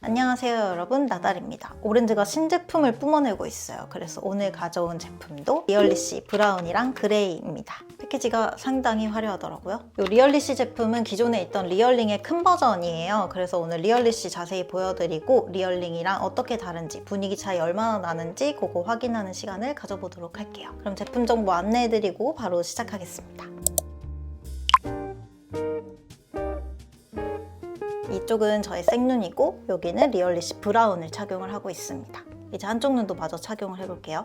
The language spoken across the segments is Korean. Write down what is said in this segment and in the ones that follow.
안녕하세요 여러분, 나달입니다. 오렌지가 신제품을 뿜어내고 있어요. 그래서 오늘 가져온 제품도 리얼리시 브라운이랑 그레이입니다. 패키지가 상당히 화려하더라고요. 이 리얼리시 제품은 기존에 있던 리얼링의 큰 버전이에요. 그래서 오늘 리얼리시 자세히 보여드리고 리얼링이랑 어떻게 다른지, 분위기 차이 얼마나 나는지 그거 확인하는 시간을 가져보도록 할게요. 그럼 제품 정보 안내해드리고 바로 시작하겠습니다. 이쪽은 저의 생눈이고 여기는 리얼리시 브라운을 착용을 하고 있습니다. 이제 한쪽 눈도 마저 착용을 해볼게요.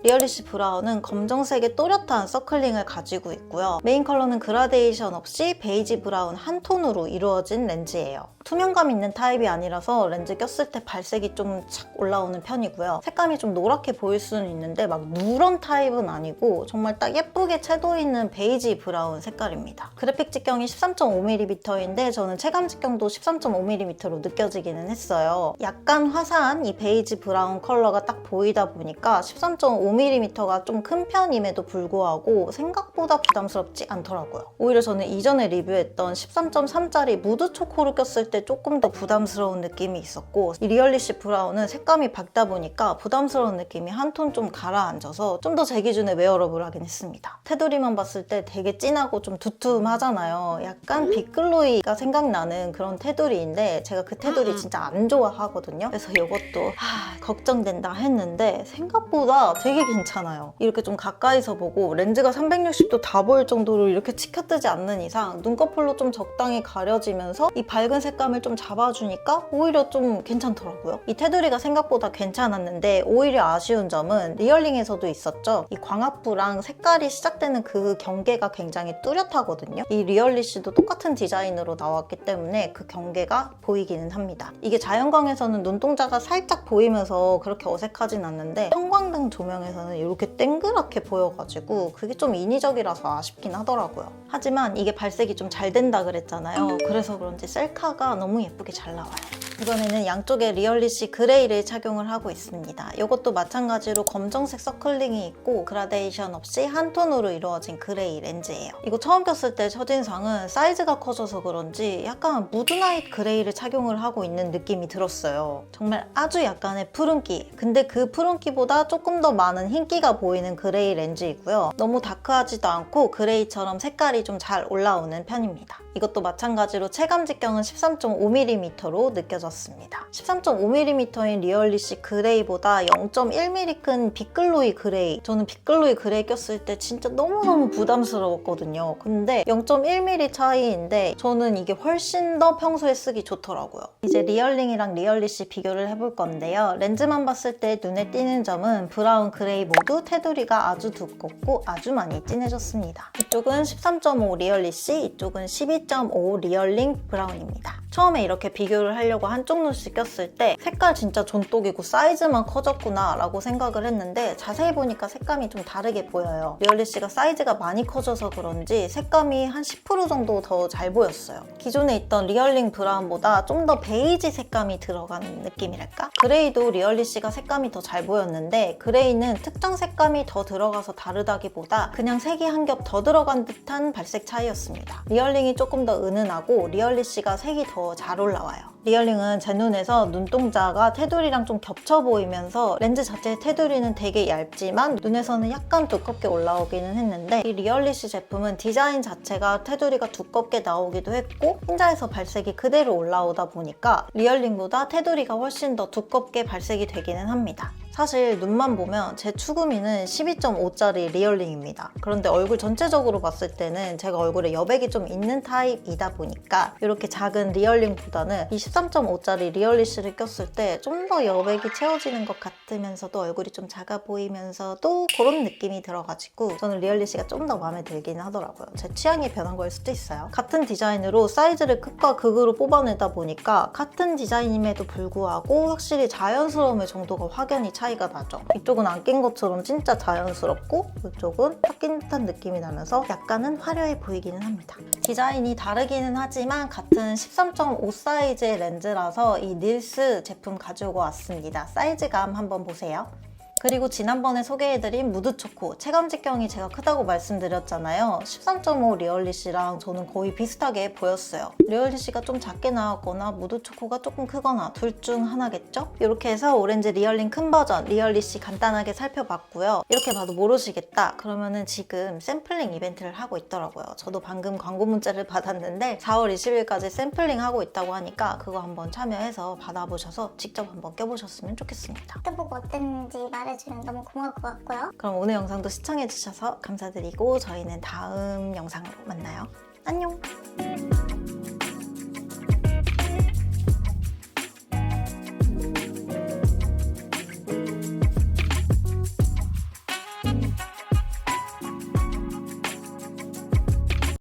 리얼리시 브라운은 검정색의 또렷한 서클링을 가지고 있고요. 메인 컬러는 그라데이션 없이 베이지 브라운 한 톤으로 이루어진 렌즈예요. 투명감 있는 타입이 아니라서 렌즈 꼈을 때 발색이 좀 착 올라오는 편이고요. 색감이 좀 노랗게 보일 수는 있는데 막 누런 타입은 아니고 정말 딱 예쁘게 채도 있는 베이지 브라운 색깔입니다. 그래픽 직경이 13.5mm인데 저는 체감 직경도 13.5mm로 느껴지기는 했어요. 약간 화사한 이 베이지 브라운 컬러가 딱 보이다 보니까 13.5mm가 좀 큰 편임에도 불구하고 생각보다 부담스럽지 않더라고요. 오히려 저는 이전에 리뷰했던 13.3짜리 무드 초코를 꼈을 때 조금 더 부담스러운 느낌이 있었고, 이 리얼리시 브라운은 색감이 밝다 보니까 부담스러운 느낌이 한 톤 좀 가라앉아서 좀 더 제 기준에 웨어러블 하긴 했습니다. 테두리만 봤을 때 되게 진하고 좀 두툼하잖아요. 약간 빅글로이가 생각나는 그런 테두리인데 제가 그 테두리 진짜 안 좋아하거든요. 그래서 이것도 걱정된다 했는데 생각보다 되게 괜찮아요. 이렇게 좀 가까이서 보고 렌즈가 360도 다 보일 정도로 이렇게 치켜뜨지 않는 이상 눈꺼풀로 좀 적당히 가려지면서 이 밝은 색감을 좀 잡아주니까 오히려 좀 괜찮더라고요. 이 테두리가 생각보다 괜찮았는데 오히려 아쉬운 점은 리얼링에서도 있었죠. 이 광학부랑 색깔이 시작되는 그 경계가 굉장히 뚜렷하거든요. 이 리얼리시도 똑같은 디자인으로 나왔기 때문에 그 경계가 보이기는 합니다. 이게 자연광에서는 눈동자가 살짝 보이면서 그렇게 어색하진 않는데 형광등 조명에서는 이렇게 땡그랗게 보여가지고 그게 좀 인위적이라서 아쉽긴 하더라고요. 하지만 이게 발색이 좀 잘 된다 그랬잖아요. 그래서 그런지 셀카가 너무 예쁘게 잘 나와요. 이번에는 양쪽에 리얼리시 그레이를 착용을 하고 있습니다. 이것도 마찬가지로 검정색 서클링이 있고 그라데이션 없이 한 톤으로 이루어진 그레이 렌즈예요. 이거 처음 꼈을 때 첫인상은 사이즈가 커져서 그런지 약간 무드나잇 그레이를 착용을 하고 있는 느낌이 들었어요. 정말 아주 약간의 푸른기, 근데 그 푸른기보다 조금 더 많은 흰기가 보이는 그레이 렌즈이고요. 너무 다크하지도 않고 그레이처럼 색깔이 좀 잘 올라오는 편입니다. 이것도 마찬가지로 체감 직경은 13.5mm로 느껴졌습니다. 13.5mm인 리얼리시 그레이보다 0.1mm 큰 빅글로이 그레이, 저는 빅글로이 그레이 꼈을 때 진짜 너무너무 부담스러웠거든요. 근데 0.1mm 차이인데 저는 이게 훨씬 더 평소에 쓰기 좋더라고요. 이제 리얼링이랑 리얼리시 비교를 해볼 건데요. 렌즈만 봤을 때 눈에 띄는 점은 브라운, 그레이 모두 테두리가 아주 두껍고 아주 많이 진해졌습니다. 이쪽은 13.5 리얼리시, 이쪽은 12.5 리얼링 브라운입니다. 처음에 이렇게 비교를 하려고 한쪽 눈씩 꼈을 때 색깔 진짜 존똑이고 사이즈만 커졌구나 라고 생각을 했는데 자세히 보니까 색감이 좀 다르게 보여요. 리얼리시가 사이즈가 많이 커져서 그런지 색감이 한 10% 정도 더 잘 보였어요. 기존에 있던 리얼링 브라운보다 좀 더 베이지 색감이 들어간 느낌이랄까? 그레이도 리얼리시가 색감이 더 잘 보였는데 그레이는 특정 색감이 더 들어가서 다르다기보다 그냥 색이 한 겹 더 들어간 듯한 발색 차이였습니다. 리얼링이 조금 더 은은하고 리얼리시가 색이 더 잘 올라와요. 리얼링은 제 눈에서 눈동자가 테두리랑 좀 겹쳐 보이면서 렌즈 자체의 테두리는 되게 얇지만 눈에서는 약간 두껍게 올라오기는 했는데 이 리얼리시 제품은 디자인 자체가 테두리가 두껍게 나오기도 했고 흰자에서 발색이 그대로 올라오다 보니까 리얼링보다 테두리가 훨씬 더 두껍게 발색이 되기는 합니다. 사실 눈만 보면 제 추구미는 12.5짜리 리얼링입니다. 그런데 얼굴 전체적으로 봤을 때는 제가 얼굴에 여백이 좀 있는 타입이다 보니까 이렇게 작은 리얼링보다는 이 13.5짜리 리얼리시를 꼈을 때 좀 더 여백이 채워지는 것 같으면서도 얼굴이 좀 작아 보이면서도 그런 느낌이 들어가지고 저는 리얼리시가 좀 더 마음에 들긴 하더라고요. 제 취향이 변한 걸 수도 있어요. 같은 디자인으로 사이즈를 극과 극으로 뽑아내다 보니까 같은 디자인임에도 불구하고 확실히 자연스러움의 정도가 확연히 차이가 나죠. 이쪽은 안 낀 것처럼 진짜 자연스럽고 이쪽은 딱 낀 듯한 느낌이 나면서 약간은 화려해 보이기는 합니다. 디자인이 다르기는 하지만 같은 13.5 사이즈의 렌즈라서 이 닐스 제품 가지고 왔습니다. 사이즈감 한번 보세요. 그리고 지난번에 소개해드린 무드초코 체감 직경이 제가 크다고 말씀드렸잖아요. 13.5 리얼리시랑 저는 거의 비슷하게 보였어요. 리얼리시가 좀 작게 나왔거나 무드초코가 조금 크거나 둘 중 하나겠죠? 이렇게 해서 오렌지 리얼링 큰 버전 리얼리시 간단하게 살펴봤고요. 이렇게 봐도 모르시겠다 그러면은 지금 샘플링 이벤트를 하고 있더라고요. 저도 방금 광고 문자를 받았는데 4월 20일까지 샘플링 하고 있다고 하니까 그거 한번 참여해서 받아보셔서 직접 한번 껴보셨으면 좋겠습니다. 껴보고 어땠는지 말해주면 너무 고마울 것 같고요. 그럼 오늘 영상도 시청해주셔서 감사드리고 저희는 다음 영상으로 만나요. 안녕!